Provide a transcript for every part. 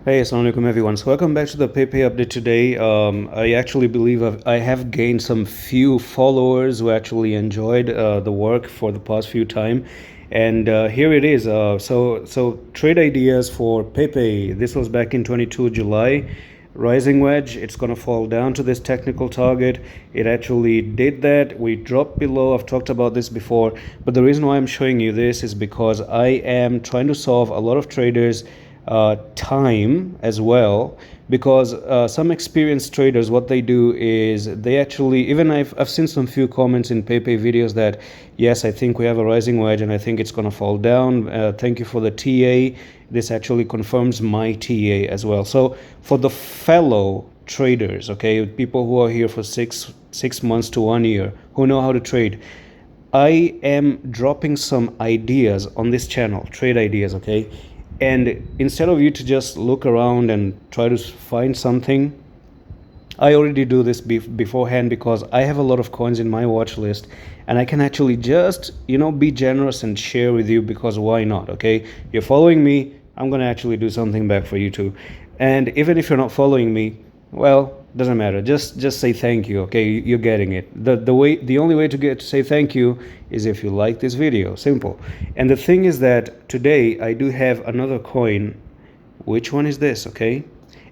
Hey, assalamu alaikum everyone. So welcome back to the PEIPEI update today. I actually believe I have gained some few followers who actually enjoyed the work for the past few time, and here it is. So trade ideas for PEIPEI. This was back in 22 July. Rising wedge. It's gonna fall down to this technical target. It actually did that. We dropped below. I've talked about this before, but the reason why I'm showing you this is because I am trying to solve a lot of traders time as well, because some experienced traders, what they do is they actually, even I've seen some few comments in PEIPEI videos that yes, I think we have a rising wedge and I think it's going to fall down. Thank you for the TA. This actually confirms my TA as well. So for the fellow traders, okay, people who are here for six months to 1 year, who know how to trade, I am dropping some ideas on this channel, trade ideas, okay? And instead of you to just look around and try to find something, I already do this beforehand, because I have a lot of coins in my watch list and I can actually just, be generous and share with you, because why not, okay? You're following me, I'm going to actually do something back for you too. And even if you're not following me, well, doesn't matter. Just say thank you, okay? You're getting it. The only way to say thank you is if you like this video. Simple. And the thing is that today I do have another coin. Which one is this? Okay,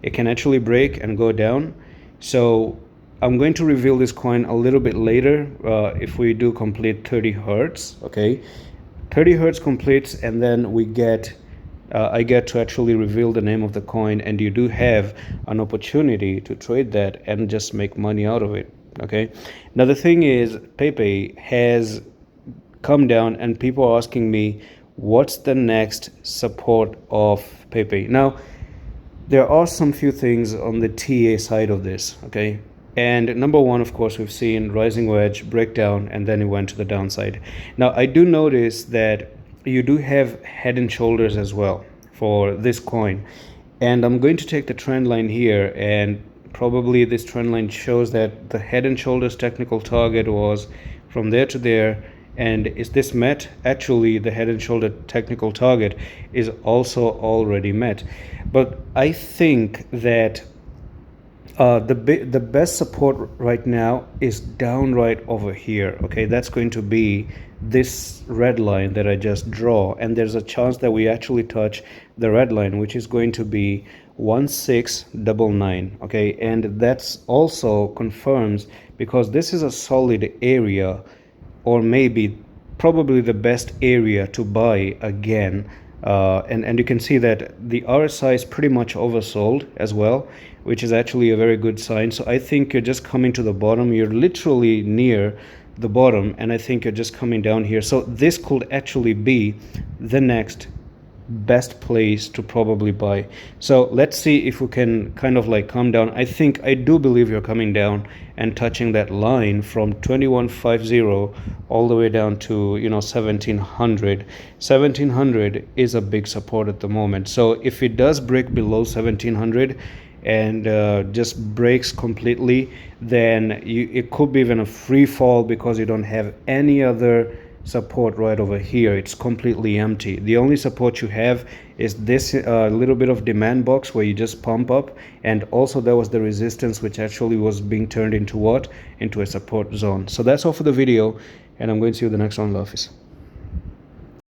it can actually break and go down. So I'm going to reveal this coin a little bit later, if we do complete 30 hertz. Okay, 30 hertz completes, and then I get to actually reveal the name of the coin, and you do have an opportunity to trade that and just make money out of it. Okay, now the thing is, PEIPEI has come down and people are asking me what's the next support of PEIPEI. Now there are some few things on the TA side of this, okay? And number one, of course, we've seen rising wedge breakdown, and then it went to the downside. Now I do notice that you do have head and shoulders as well for this coin, and I'm going to take the trend line here, and probably this trend line shows that the head and shoulders technical target was from there to there. And is this met? Actually, the head and shoulder technical target is also already met. But I think that the best support right now is downright over here. Okay, that's going to be this red line that I just draw, and there's a chance that we actually touch the red line, which is going to be 1699. Okay, and that's also confirms, because this is a solid area, or maybe probably the best area to buy again. And you can see that the RSI is pretty much oversold as well, which is actually a very good sign. So I think you're just coming to the bottom. You're literally near the bottom, and I think you're just coming down here. So this could actually be the next best place to probably buy. So let's see if we can kind of like come down. I do believe you're coming down and touching that line from 2150 all the way down to 1700 is a big support at the moment. So if it does break below 1700 and just breaks completely, then it could be even a free fall, because you don't have any other support right over here. It's completely empty. The only support you have is this little bit of demand box where you just pump up, and also there was the resistance, which actually was being turned into what? Into a support zone. So that's all for the video, and I'm going to see you in the next one. Love.